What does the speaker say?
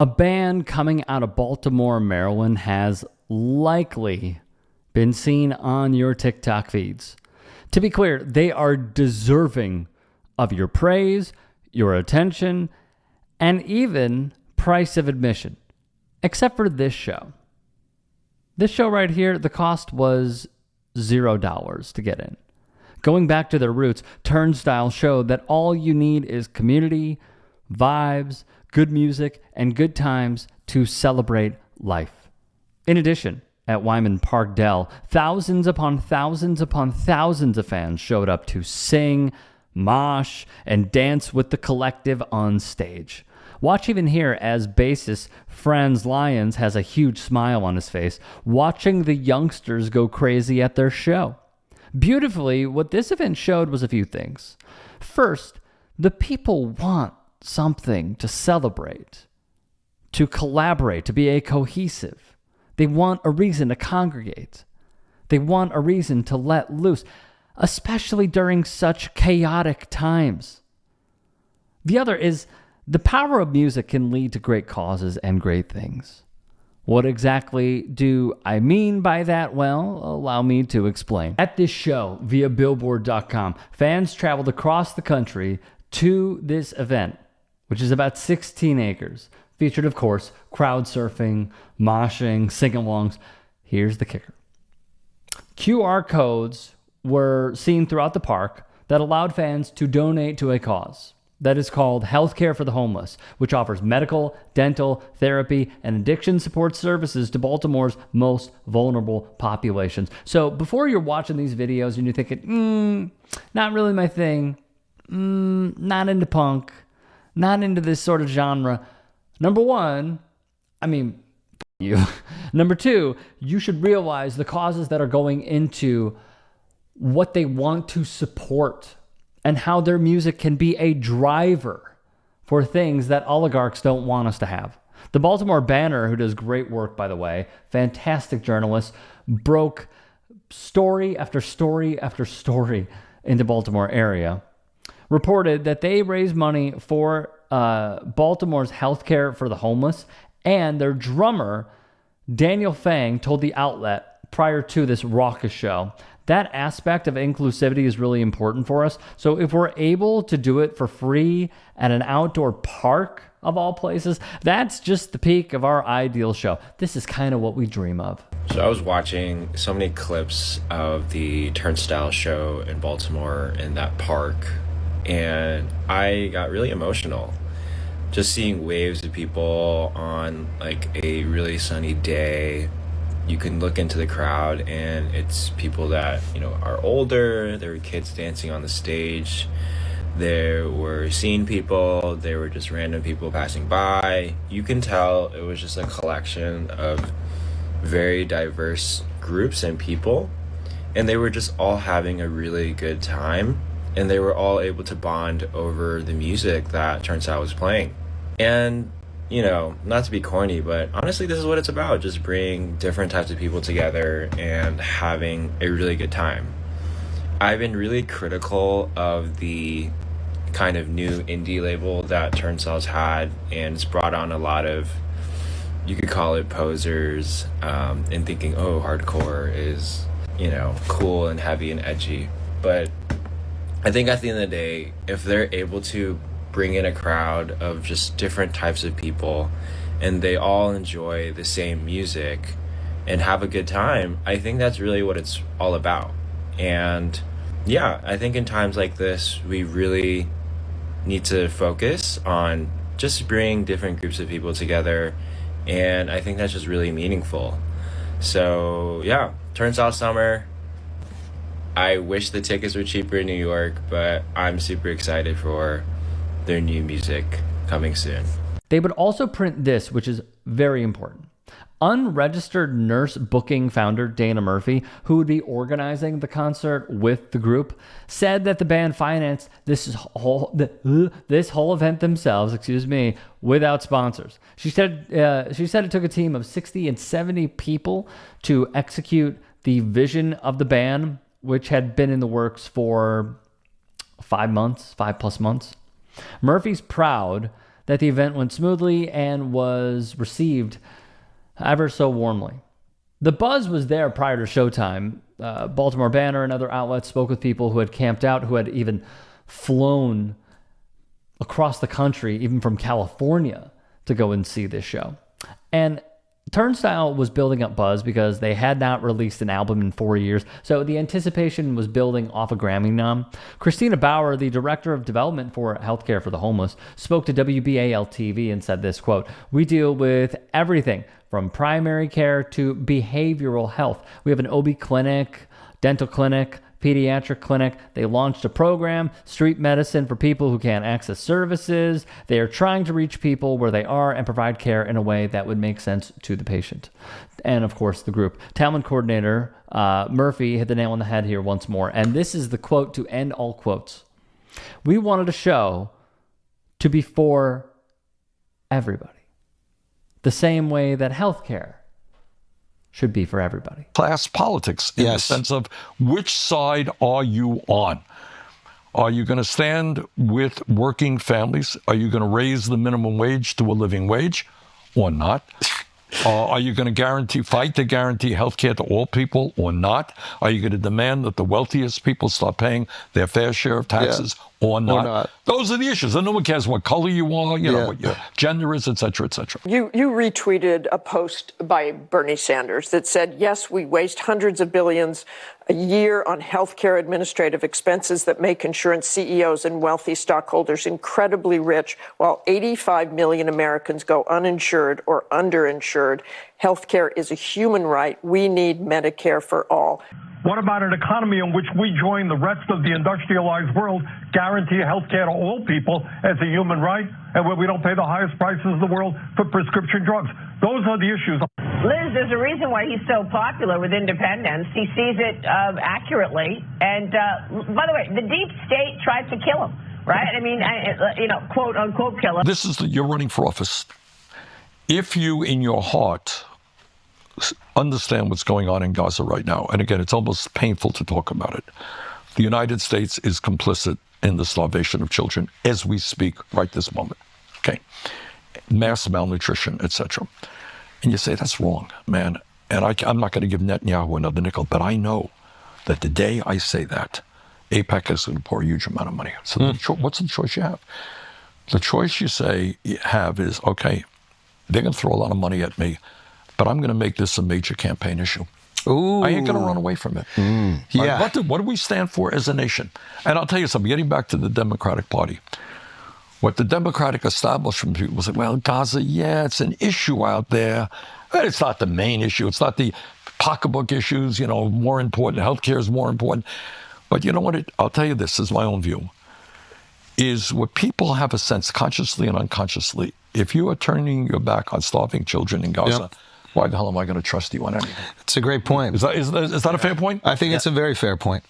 A band coming out of Baltimore, Maryland has likely been seen on your TikTok feeds. To be clear, they are deserving of your praise, your attention, and even price of admission, except for this show. This show right here, the cost was $0 to get in. Going back to their roots, Turnstile showed that all you need is community, vibes, good music, and good times to celebrate life. In addition, at Wyman Park Dell, thousands upon thousands upon thousands of fans showed up to sing, mosh, and dance with the collective on stage. Watch even here as bassist Franz Lyons has a huge smile on his face, watching the youngsters go crazy at their show. Beautifully, what this event showed was a few things. First, the people want something to celebrate, to collaborate, to be a cohesive. They want a reason to congregate. They want a reason to let loose, especially during such chaotic times. The other is the power of music can lead to great causes and great things. What exactly do I mean by that? Well, allow me to explain. At this show, via Billboard.com, fans traveled across the country to this event, which is about 16 acres. Featured, of course, crowd surfing, moshing, sing-alongs. Here's the kicker. QR codes were seen throughout the park that allowed fans to donate to a cause that is called Healthcare for the Homeless, which offers medical, dental, therapy, and addiction support services to Baltimore's most vulnerable populations. So before you're watching these videos and you're thinking, not really my thing, not into punk, not into this sort of genre, number one, you. Number two, you should realize the causes that are going into what they want to support and how their music can be a driver for things that oligarchs don't want us to have. The Baltimore Banner, who does great work, by the way, fantastic journalist, broke story after story after story in the Baltimore area, reported that they raised money for Baltimore's healthcare for the homeless, and their drummer, Daniel Fang, told the outlet prior to this raucous show, that aspect of inclusivity is really important for us. So if we're able to do it for free at an outdoor park, of all places, that's just the peak of our ideal show. This is kind of what we dream of. So I was watching so many clips of the Turnstile show in Baltimore in that park, and I got really emotional. Just seeing waves of people on like a really sunny day. You can look into the crowd and it's people that, are older. There were kids dancing on the stage. There were scene people. There were just random people passing by. You can tell it was just a collection of very diverse groups and people. And they were just all having a really good time. And they were all able to bond over the music that Turnstile was playing. And not to be corny, but honestly, this is what it's about. Just bringing different types of people together and having a really good time. I've been really critical of the kind of new indie label that Turnstile's had, and it's brought on a lot of, you could call it posers, and thinking, hardcore is, cool and heavy and edgy. But I think at the end of the day, if they're able to bring in a crowd of just different types of people and they all enjoy the same music and have a good time, I think that's really what it's all about. And yeah, I think in times like this, we really need to focus on just bringing different groups of people together, and I think that's just really meaningful. So yeah, Turnstile Summer. I wish the tickets were cheaper in New York, but I'm super excited for their new music coming soon. They would also print this, which is very important. Unregistered nurse booking founder Dana Murphy, who would be organizing the concert with the group, said that the band financed this whole event themselves, without sponsors. She said it took a team of 60 and 70 people to execute the vision of the band, which had been in the works for 5 plus months. Murphy's proud that the event went smoothly and was received ever so warmly. The buzz was there prior to showtime. Baltimore Banner and other outlets spoke with people who had camped out, who had even flown across the country, even from California, to go and see this show. And Turnstile was building up buzz because they had not released an album in 4 years, so the anticipation was building off a Grammy nom. Christina Bauer, the director of development for Healthcare for the Homeless, spoke to WBAL-TV and said this, quote, "We deal with everything from primary care to behavioral health. We have an OB clinic, dental clinic, pediatric clinic. They launched a program, street medicine for people who can't access services. They are trying to reach people where they are and provide care in a way that would make sense to the patient." And of course, the group. Talent coordinator Murphy hit the nail on the head here once more. And this is the quote to end all quotes. "We wanted a show to be for everybody, the same way that healthcare should be for everybody." Class politics in the sense of which side are you on? Are you going to stand with working families? Are you going to raise the minimum wage to a living wage or not? Are you going to fight to guarantee health care to all people or not? Are you going to demand that the wealthiest people start paying their fair share of taxes or not? Those are the issues. And no one cares what color you are, what your gender is, et cetera, et cetera. You retweeted a post by Bernie Sanders that said, yes, we waste hundreds of billions a year on healthcare administrative expenses that make insurance CEOs and wealthy stockholders incredibly rich, while 85 million Americans go uninsured or underinsured. Healthcare is a human right. We need Medicare for all. What about an economy in which we join the rest of the industrialized world, guarantee health care to all people as a human right, and where we don't pay the highest prices in the world for prescription drugs? Those are the issues. Liz, there's a reason why he's so popular with independents. He sees it accurately. And by the way, the deep state tries to kill him, right? I mean, quote unquote kill him. You're running for office. If you, in your heart, understand what's going on in Gaza right now, and again, it's almost painful to talk about it. The United States is complicit in the starvation of children as we speak right this moment. Okay, mass malnutrition, etc. And you say that's wrong, man. And I'm not going to give Netanyahu another nickel, but I know that the day I say that, AIPAC is going to pour a huge amount of money. So what's the choice you have? The choice you have is, okay, they're going to throw a lot of money at me, but I'm going to make this a major campaign issue. Ooh. I ain't going to run away from it. Yeah. What do we stand for as a nation? And I'll tell you something, getting back to the Democratic Party. What the Democratic establishment people say, well, Gaza, it's an issue out there, but it's not the main issue. It's not the pocketbook issues, more important. Healthcare is more important. But you know what? I'll tell you this is my own view, is what people have a sense, consciously and unconsciously, if you are turning your back on starving children in Gaza, why the hell am I going to trust you on anything? It's a great point. Is that a fair point? I think it's a very fair point.